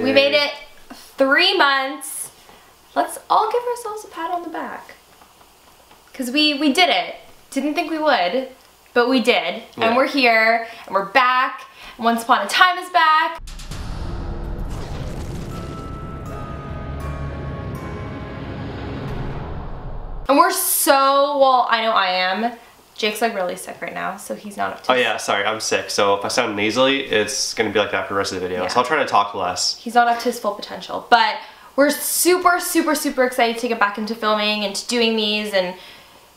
We made it 3 months. Let's all give ourselves a pat on the back. Because we did it. Didn't think we would, but we did. Yeah. And we're here, and we're back. Once Upon a Time is back. And we're so, well, I know I am. Jake's like really sick right now, so he's not up to Oh yeah, sorry, I'm sick. So if I sound nasally, it's gonna be like that for the rest of the video. Yeah. So I'll try to talk less. He's not up to his full potential, but we're super excited to get back into filming and to doing these and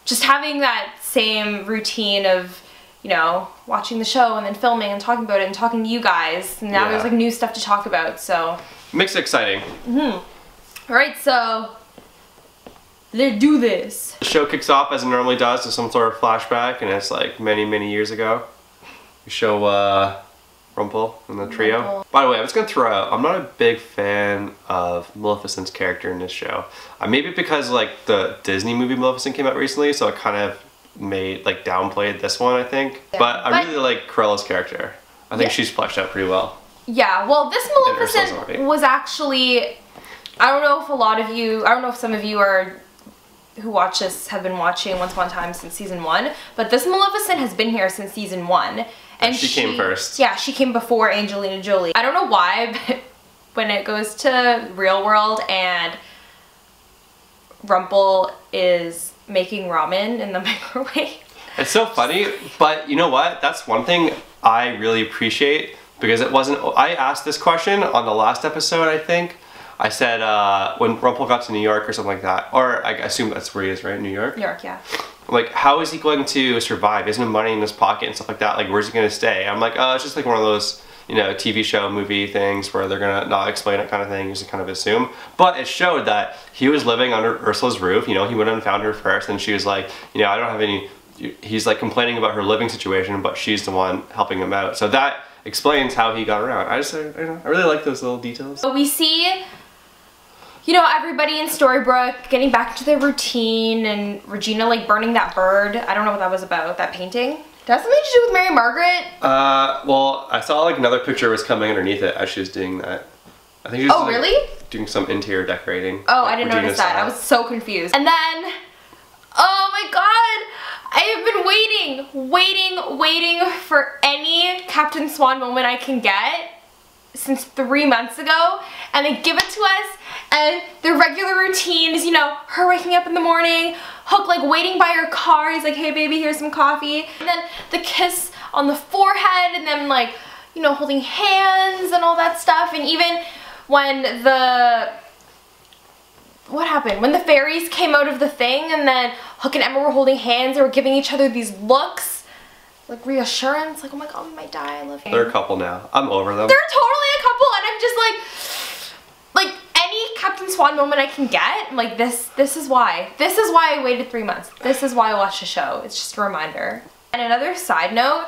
just having that same routine of, you know, watching the show and then filming and talking about it and talking to you guys. And now there's like new stuff to talk about, so. Makes it exciting. All right, so let's do this. The show kicks off as it normally does with some sort of flashback, and it's like many years ago. We show Rumpel and the trio. Rumpel. By the way, I'm just gonna throw out, I'm not a big fan of Maleficent's character in this show. Maybe because like the Disney movie Maleficent came out recently, so it kind of made like downplayed this one, I think. Yeah, but I really like Cruella's character. I think she's fleshed out pretty well. Yeah, well, this Maleficent was actually, I don't know if a lot of you, I don't know if some of you are who watch this have been watching Once Upon a Time since season 1, but this Maleficent has been here since season 1. And she came first. Yeah, she came before Angelina Jolie. I don't know why, but when it goes to real world and Rumpel is making ramen in the microwave. It's so funny, but you know what? That's one thing I really appreciate, because it wasn't, I asked this question on the last episode, I think. I said when Rumpel got to New York or something like that, or I assume that's where he is, right? New York? New York, yeah. Like, how is he going to survive? He has no money in his pocket and stuff like that. Like, where's he going to stay? I'm like, oh, it's just like one of those, you know, TV show, movie things where they're going to not explain it kind of thing. You just kind of assume. But it showed that he was living under Ursula's roof. You know, he went and found her first, and she was like, you know, I don't have any, he's like complaining about her living situation, but she's the one helping him out. So that explains how he got around. I really like those little details. So we see, you know, everybody in Storybrooke getting back to their routine, and Regina like burning that bird. I don't know what that was about, that painting. Does it have something to do with Mary Margaret? Well, I saw like another picture was coming underneath it as she was doing that. I think she was really? Doing some interior decorating. Oh, like I didn't notice that. I was so confused. And then, oh my god, I have been waiting for any Captain Swan moment I can get since 3 months ago, and they give it to us, and their regular routine is, you know, her waking up in the morning, Hook like waiting by her car, he's like, hey baby, here's some coffee, and then the kiss on the forehead, and then like, you know, holding hands and all that stuff. And even when what happened? When the fairies came out of the thing, and then Hook and Emma were holding hands, they were giving each other these looks, like reassurance, like, oh my god, we might die, I love you. They're a couple now. I'm over them. They're totally a couple, and I'm just like any Captain Swan moment I can get, like this is why. This is why I waited 3 months. This is why I watched the show. It's just a reminder. And another side note,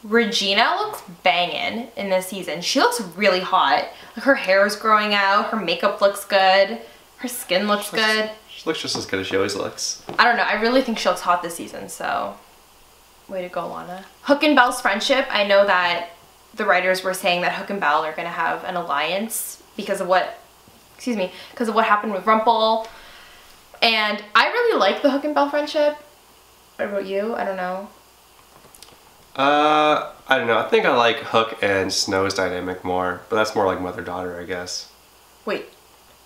Regina looks banging in this season. She looks really hot. Like, her hair is growing out, her makeup looks good, her skin looks good. She looks just as good as she always looks. I don't know, I really think she looks hot this season, so way to go, Lana. Hook and Belle's friendship, I know that the writers were saying that Hook and Belle are gonna have an alliance because of what, because of what happened with Rumpel. And I really like the Hook and Belle friendship. What about you? I don't know. I don't know. I think I like Hook and Snow's dynamic more, but that's more like mother-daughter, I guess. Wait,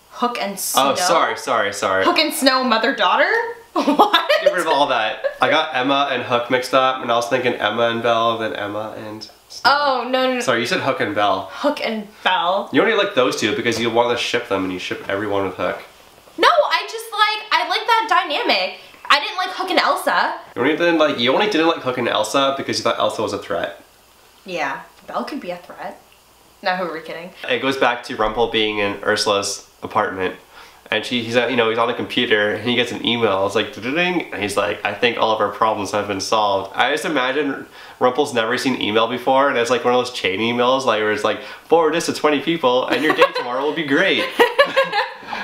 Hook and Snow? Oh, sorry. Hook and Snow, mother-daughter? What? Get rid of all that. I got Emma and Hook mixed up, and I was thinking Emma and Belle, then Emma and Snow. Oh, no. Sorry, you said Hook and Belle. Hook and Belle. You only like those two because you want to ship them, and you ship everyone with Hook. No, I like that dynamic. I didn't like Hook and Elsa. You only didn't like Hook and Elsa because you thought Elsa was a threat. Yeah, Belle could be a threat. No, who are we kidding? It goes back to Rumpel being in Ursula's apartment. And he's on a computer, and he gets an email. It's like, ding, and he's like, I think all of our problems have been solved. I just imagine Rumpel's never seen email before, and it's like one of those chain emails, like where it's like, forward this to 20 people, and your day tomorrow will be great.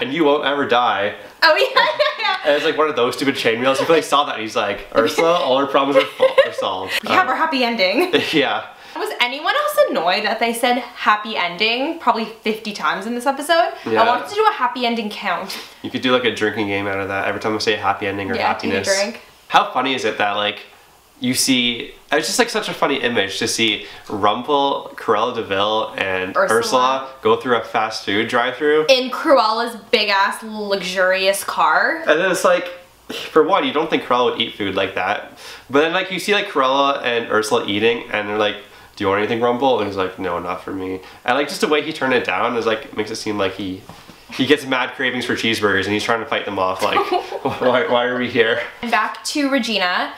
And you won't ever die. Oh yeah. And it's like one of those stupid chain emails. He probably saw that, and he's like, Ursula, all our problems are solved. We have our happy ending. Yeah. Was anyone else annoyed that they said happy ending probably 50 times in this episode. Yeah. I wanted to do a happy ending count. You could do like a drinking game out of that. Every time I say happy ending or happiness. Take a drink. How funny is it that like you see, it's just like such a funny image to see Rumpel, Cruella de Vil, and Ursula go through a fast food drive-thru. In Cruella's big ass luxurious car. And then it's like, for one, you don't think Cruella would eat food like that. But then like you see like Cruella and Ursula eating and they're like, do you want anything, Rumpel? And he's like, no, not for me. And like just the way he turned it down is like, makes it seem like he gets mad cravings for cheeseburgers and he's trying to fight them off. Like, why are we here? Back to Regina.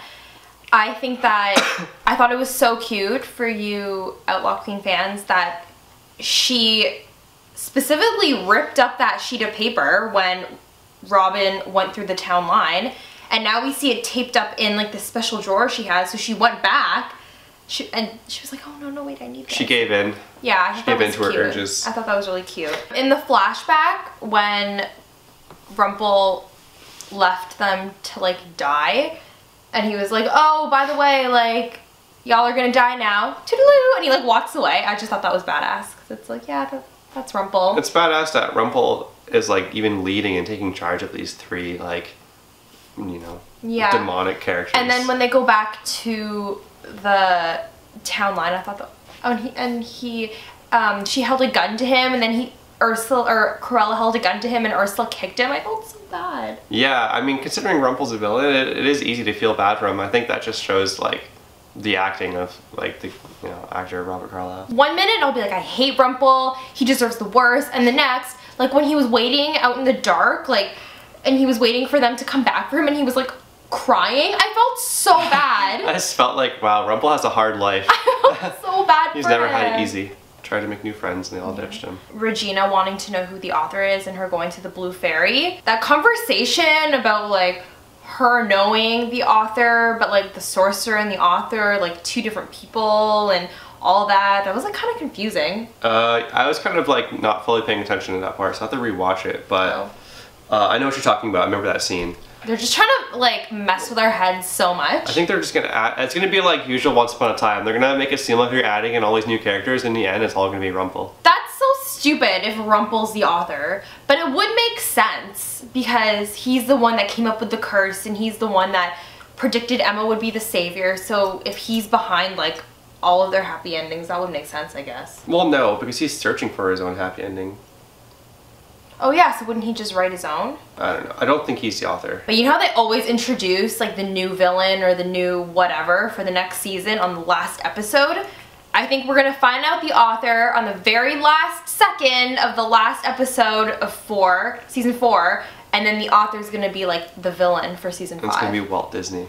I think that, I thought it was so cute for you Outlaw Queen fans that she specifically ripped up that sheet of paper when Robin went through the town line, and now we see it taped up in like the special drawer she has, so she went back and she was like, oh no, wait, I need this. She gave in. Yeah, she gave in to her urges. I thought that was really cute. In the flashback, when Rumpel left them to like die, and he was like, oh, by the way, like, y'all are gonna die now. Toodaloo! And he like walks away. I just thought that was badass. Cause it's like, yeah, that's Rumpel. It's badass that Rumpel is like even leading and taking charge of these three, like, you know, demonic characters. And then when they go back to the town line, I thought that, oh, she held a gun to him, and then Cruella held a gun to him and Ursula kicked him. I felt so bad. Yeah, I mean, considering Rumpel's a villain, it is easy to feel bad for him. I think that just shows like the acting of like the actor Robert Carlyle. 1 minute I'll be like, I hate Rumpel, he deserves the worst, and the next, like when he was waiting out in the dark, like, and he was waiting for them to come back for him and he was like crying, I felt so bad. I just felt like, wow, Rumpel has a hard life. I felt so bad He's never had it easy. Tried to make new friends and they all ditched him. Regina wanting to know who the author is and her going to the Blue Fairy. That conversation about like her knowing the author, but like the sorcerer and the author, like two different people and all that was like kind of confusing. I was kind of like not fully paying attention to that part, so I have to rewatch it, but I know what you're talking about. I remember that scene. They're just trying to like mess with our heads so much. I think they're just gonna add, it's gonna be like usual Once Upon a Time. They're gonna make it seem like they're adding in all these new characters. In the end, it's all gonna be Rumpel. That's so stupid if Rumpel's the author, but it would make sense because he's the one that came up with the curse and he's the one that predicted Emma would be the savior. So if he's behind like all of their happy endings, that would make sense, I guess. Well, no, because he's searching for his own happy ending. Oh yeah, so wouldn't he just write his own? I don't know. I don't think he's the author. But you know how they always introduce like the new villain or the new whatever for the next season on the last episode? I think we're gonna find out the author on the very last second of the last episode of season 4, and then the author's gonna be like the villain for season 5. It's gonna be Walt Disney.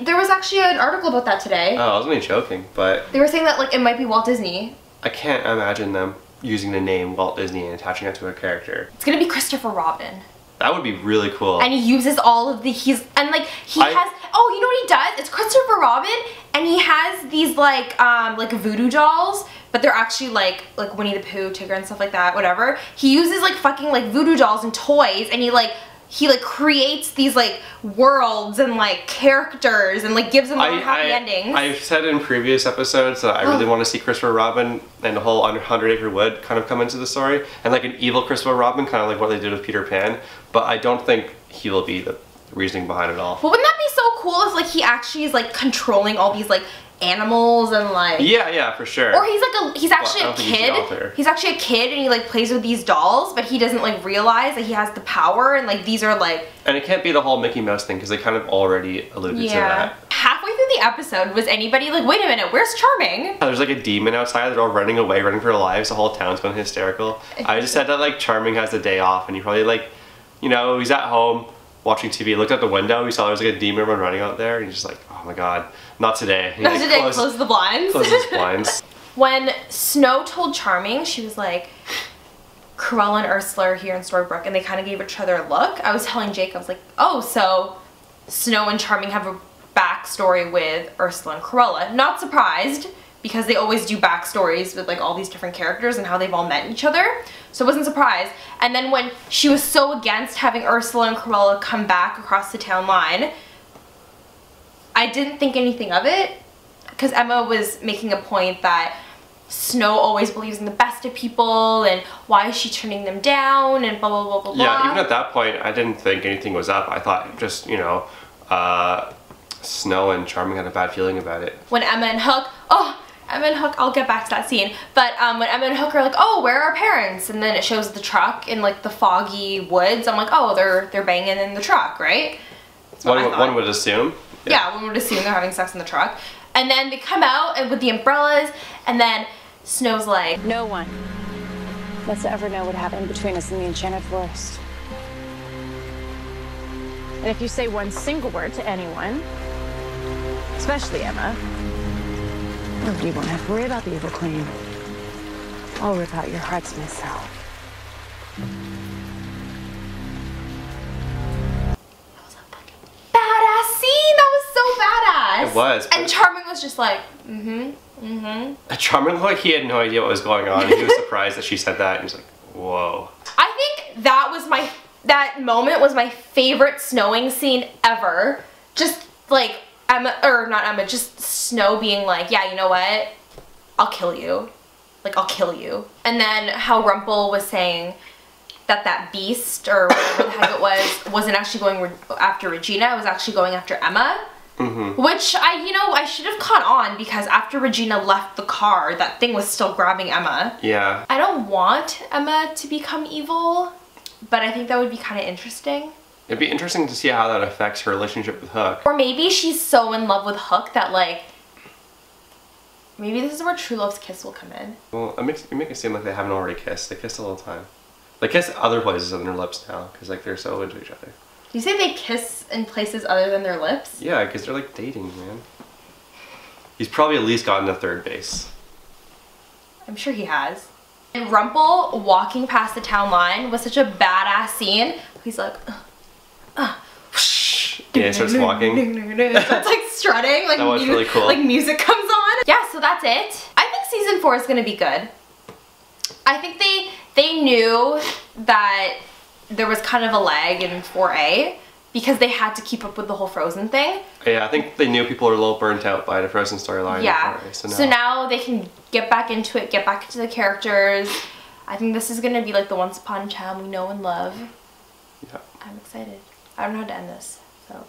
There was actually an article about that today. Oh, I was only joking, but... They were saying that like it might be Walt Disney. I can't imagine them using the name Walt Disney and attaching it to a character. It's gonna be Christopher Robin. That would be really cool. And he uses all of the, oh, you know what he does? It's Christopher Robin, and he has these like voodoo dolls, but they're actually like Winnie the Pooh, Tigger, and stuff like that, whatever. He uses like fucking like voodoo dolls and toys, and he creates these like worlds and like characters and like gives them all happy endings. I've said in previous episodes that I really want to see Christopher Robin and the whole 100 Acre Wood kind of come into the story, and like an evil Christopher Robin, kind of like what they did with Peter Pan, but I don't think he will be the reasoning behind it all. Well, wouldn't that be so cool if like he actually is like controlling all these like animals and like... Yeah, for sure. Or he's actually a kid. He's actually a kid and he like plays with these dolls, but he doesn't like realize that he has the power, and like these are like... And it can't be the whole Mickey Mouse thing because they kind of already alluded to that. Halfway through the episode, was anybody like, wait a minute, where's Charming? There's like a demon outside, they're all running away, running for their lives, the whole town's going hysterical. I just said that like Charming has the day off and he probably like, you know, he's at home watching TV, looked out the window, he saw there was like a demon running out there, and he's just like, oh my god, not today. Not today, close the blinds. Close his blinds. When Snow told Charming, she was like, Cruella and Ursula are here in Storybrooke, and they kind of gave each other a look. I was telling Jake, I was like, oh, so Snow and Charming have a backstory with Ursula and Cruella. Not surprised, because they always do backstories with like all these different characters and how they've all met each other. So I wasn't surprised. And then when she was so against having Ursula and Cruella come back across the town line, I didn't think anything of it, because Emma was making a point that Snow always believes in the best of people, and why is she turning them down, and blah blah blah blah blah. Yeah, even at that point, I didn't think anything was up. I thought just, you know, Snow and Charming had a bad feeling about it. When Emma and Hook, Emma and Hook, I'll get back to that scene, but when Emma and Hook are like, oh, where are our parents? And then it shows the truck in like the foggy woods. I'm like, oh, they're banging in the truck, right? That's what I thought. One would assume. Yeah, one would assume they're having sex in the truck. And then they come out and with the umbrellas, and then Snow's like, no one must ever know what happened between us in the Enchanted Forest. And if you say one single word to anyone, especially Emma, nobody won't have to worry about the evil queen. I'll rip out your hearts myself. That was a fucking badass scene. That was so badass. It was. And Charming was just like, Charming, like, he had no idea what was going on. He was surprised that she said that, and he was like, whoa. I think that moment was my favorite snowing scene ever. Just like just Snow being like, yeah, you know what? I'll kill you. Like, I'll kill you. And then how Rumple was saying that beast, or whatever the heck it was, wasn't actually going after Regina, it was actually going after Emma. Which I should have caught on, because after Regina left the car, that thing was still grabbing Emma. Yeah. I don't want Emma to become evil, but I think that would be kind of interesting. It'd be interesting to see how that affects her relationship with Hook. Or maybe she's so in love with Hook that, like, maybe this is where true love's kiss will come in. Well, you make it seem like they haven't already kissed. They kissed all the time. They kiss other places than their lips now, because, like, they're so into each other. You say they kiss in places other than their lips? Yeah, because they're like dating, man. He's probably at least gotten to third base. I'm sure he has. And Rumple walking past the town line was such a badass scene. He's like, whoosh. Yeah, he starts walking. It's like strutting, like, that was really cool. Like music comes on. Yeah, so that's it. I think season 4 is gonna be good. I think they knew that there was kind of a lag in 4A because they had to keep up with the whole Frozen thing. Yeah, I think they knew people were a little burnt out by the Frozen storyline. Yeah, in 4A, so now they can get back into it, get back into the characters. I think this is gonna be like the Once Upon a Time we know and love. Yeah. I'm excited. I don't know how to end this, so.